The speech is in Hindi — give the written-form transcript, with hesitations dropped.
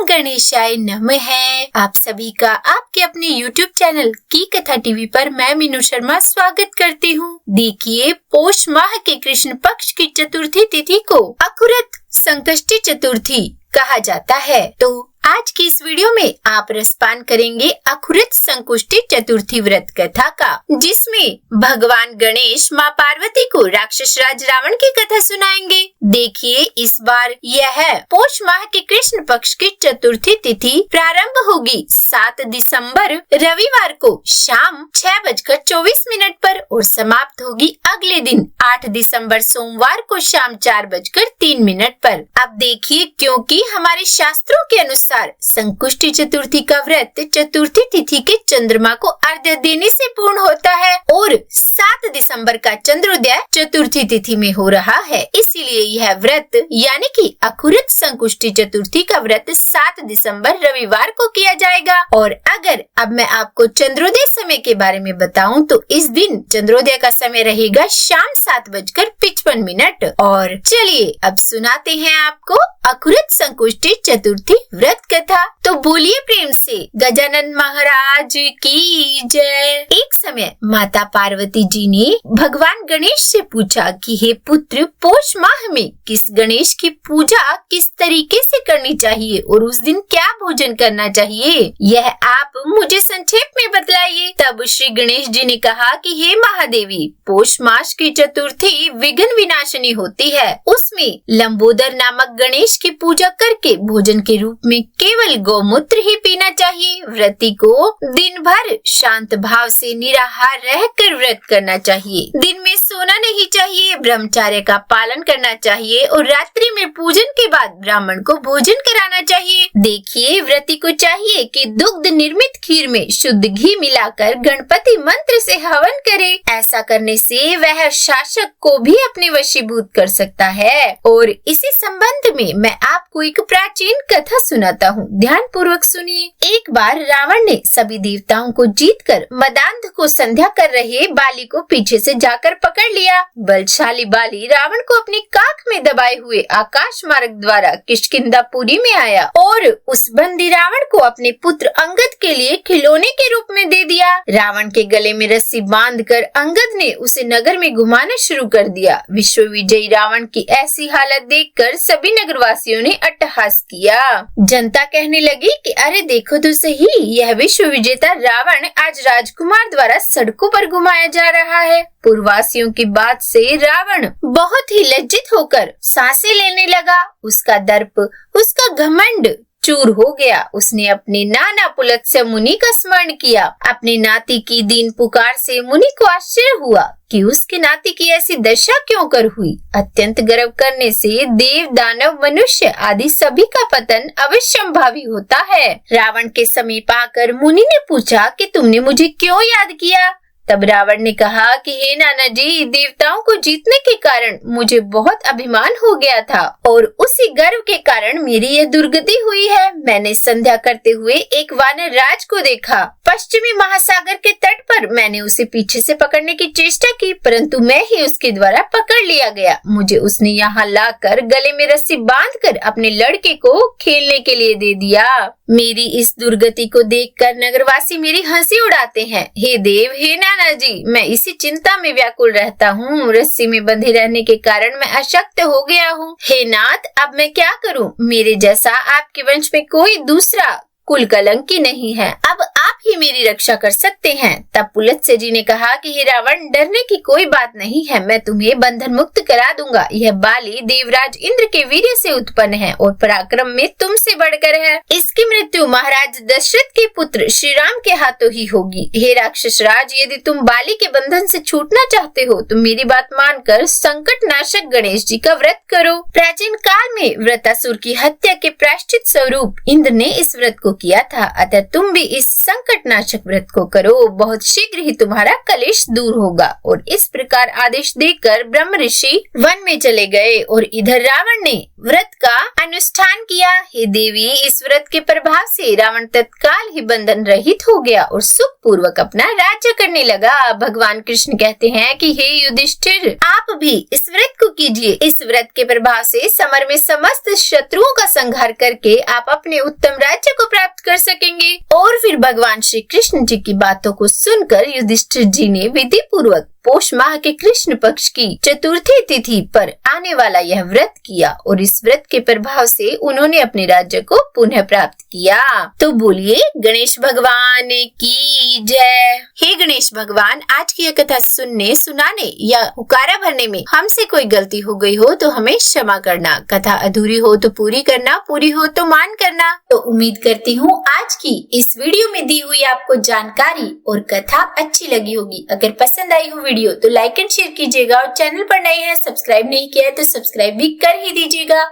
गणेशाय नमः। आप सभी का आपके अपने YouTube चैनल की कथा टीवी पर मैं मीनू शर्मा स्वागत करती हूँ। देखिए, पौष माह के कृष्ण पक्ष की चतुर्थी तिथि को अखुरत संकष्टी चतुर्थी कहा जाता है। तो आज की इस वीडियो में आप रसपान करेंगे अखुरत संकुष्टी चतुर्थी व्रत कथा का, जिसमें भगवान गणेश माँ पार्वती को राक्षस राज रावण की कथा सुनाएंगे। देखिए, इस बार यह पौष माह के कृष्ण पक्ष की चतुर्थी तिथि प्रारंभ होगी 7 दिसंबर रविवार को शाम 6:24 पर और समाप्त होगी अगले दिन 8 दिसंबर सोमवार को शाम 4:03 पर। अब देखिए, क्योंकि हमारे शास्त्रों के अनुसार संकुष्टी चतुर्थी का व्रत चतुर्थी तिथि के चंद्रमा को अर्घ्य देने से पूर्ण होता है और 7 दिसंबर का चंद्रोदय चतुर्थी तिथि में हो रहा है, इसीलिए यह व्रत यानी कि अखुरत संकुष्टी चतुर्थी का व्रत 7 दिसंबर रविवार को किया जाएगा। और अगर अब मैं आपको चंद्रोदय समय के बारे में बताऊं तो इस दिन चंद्रोदय का समय रहेगा शाम 7:55। और चलिए अब सुनाते हैं आपको अखुरत संकुष्टी चतुर्थी व्रत कथा। तो बोलिए प्रेम से गजानन महाराज की जय। एक समय माता पार्वती जी ने भगवान गणेश से पूछा कि हे पुत्र, पौष माह में किस गणेश की पूजा किस तरीके से करनी चाहिए और उस दिन क्या भोजन करना चाहिए, यह आप मुझे संक्षेप में बतलाइए। तब श्री गणेश जी ने कहा कि हे महादेवी, पौष मास की चतुर्थी विघ्न विनाशिनी होती है। उसमें लंबोदर नामक गणेश की पूजा करके भोजन के रूप में केवल गौमूत्र ही पीना चाहिए। व्रती को दिन भर शांत भाव से निराहार रहकर व्रत करना चाहिए। दिन में सोना नहीं चाहिए, ब्रह्मचर्य का पालन करना चाहिए और रात्रि में पूजन के बाद ब्राह्मण को भोजन कराना चाहिए। देखिए, व्रती को चाहिए कि दुग्ध निर्मित खीर में शुद्ध घी मिलाकर गणपति मंत्र से हवन करे। ऐसा करने से वह शासक को भी अपने वशीभूत कर सकता है। और इसी संबंध में मैं आपको एक प्राचीन कथा सुनाता हूँ, ध्यान पूर्वक सुनिए। एक बार रावण ने सभी देवताओं को जीतकर मदांध को संध्या कर रहे बाली को पीछे से जाकर पकड़ लिया। बलशाली बाली रावण को अपनी काख में दबाए हुए आकाश मार्ग द्वारा किष्किंधापुरी में आया और उस बंदी रावण को अपने पुत्र अंगद के लिए खिलौने के रूप में दे दिया। रावण के गले में रस्सी बांधकर अंगद ने उसे नगर में घुमाना शुरू कर दिया। विश्व विजयी रावण की ऐसी हालत देखकर सभी नगरवासियों ने अट्टहास किया। जनता कहने लगी कि अरे देखो तो सही, यह विश्व विजेता रावण आज राजकुमार द्वारा सड़कों पर घुमाया जा रहा है। पूर्ववासियों की बात से रावण बहुत ही लज्जित होकर सांसें लेने लगा। उसका दर्प, उसका घमंड चूर हो गया। उसने अपने नाना पुलत्स्य मुनि का स्मरण किया। अपने नाती की दीन पुकार से मुनि को आश्चर्य हुआ कि उसके नाती की ऐसी दशा क्यों कर हुई। अत्यंत गर्व करने से देव, दानव, मनुष्य आदि सभी का पतन अवश्यंभावी होता है। रावण के समीप आकर मुनि ने पूछा कि तुमने मुझे क्यों याद किया। तब रावण ने कहा कि हे नाना जी, देवताओं को जीतने के कारण मुझे बहुत अभिमान हो गया था और उसी गर्व के कारण मेरी यह दुर्गति हुई है। मैंने संध्या करते हुए एक वानर राज को देखा। पश्चिमी महासागर के तट पर मैंने उसे पीछे से पकड़ने की चेष्टा की, परंतु मैं ही उसके द्वारा पकड़ लिया गया। मुझे उसने यहाँ लाकर गले में रस्सी बांधकर अपने लड़के को खेलने के लिए दे दिया। मेरी इस दुर्गति को देखकर नगरवासी मेरी हंसी उड़ाते हैं। हे देव, हे नाना जी, मैं इसी चिंता में व्याकुल रहता हूँ। रस्सी में बंधे रहने के कारण मैं अशक्त हो गया हूँ। हे नाथ, अब मैं क्या करूँ? मेरे जैसा आपके वंश में कोई दूसरा कुल कलंकी नहीं है। अब आप ही मेरी रक्षा कर सकते हैं। तब पुलत्स्य जी ने कहा कि हे रावण, डरने की कोई बात नहीं है, मैं तुम्हें बंधन मुक्त करा दूंगा। यह बाली देवराज इंद्र के वीर्य से उत्पन्न है और पराक्रम में तुमसे बढ़कर है। इसकी मृत्यु महाराज दशरथ के पुत्र श्री राम के हाथों ही होगी। हे राक्षस राज, यदि तुम बाली के बंधन से छूटना चाहते हो तो मेरी बात मानकर संकट नाशक गणेश जी का व्रत करो। प्राचीन काल में व्रतासुर की हत्या के प्रायश्चित स्वरूप इंद्र ने इस व्रत को किया था, अतः तुम भी इस संकट कीटनाशक व्रत को करो, बहुत शीघ्र ही तुम्हारा कलेश दूर होगा। और इस प्रकार आदेश देकर ब्रह्म ऋषि वन में चले गए और इधर रावण ने व्रत का अनुष्ठान किया। हे देवी, इस व्रत के प्रभाव से रावण तत्काल ही बंधन रहित हो गया और सुख पूर्वक अपना राज्य करने लगा। भगवान कृष्ण कहते हैं कि हे युधिष्ठिर, आप भी इस व्रत को कीजिए। इस व्रत के प्रभाव से समर में समस्त शत्रुओं का संहार करके आप अपने उत्तम राज्य को प्राप्त कर सकेंगे। और फिर भगवान श्री कृष्ण जी की बातों को सुनकर युधिष्ठिर जी ने विधि पूर्वक पोष माह के कृष्ण पक्ष की चतुर्थी तिथि पर आने वाला यह व्रत किया और इस व्रत के प्रभाव से उन्होंने अपने राज्य को पुनः प्राप्त किया। तो बोलिए गणेश भगवान की जय। हे गणेश भगवान, आज की यह कथा सुनने, सुनाने या हुकारा भरने में हमसे कोई गलती हो गई हो तो हमें क्षमा करना। कथा अधूरी हो तो पूरी करना, पूरी हो तो मान करना। तो उम्मीद करती हूँ आज की इस वीडियो में दी हुई आपको जानकारी और कथा अच्छी लगी होगी। अगर पसंद आई हो वीडियो तो लाइक एंड शेयर कीजिएगा और चैनल पर नए हैं, सब्सक्राइब नहीं किया है तो सब्सक्राइब भी कर ही दीजिएगा।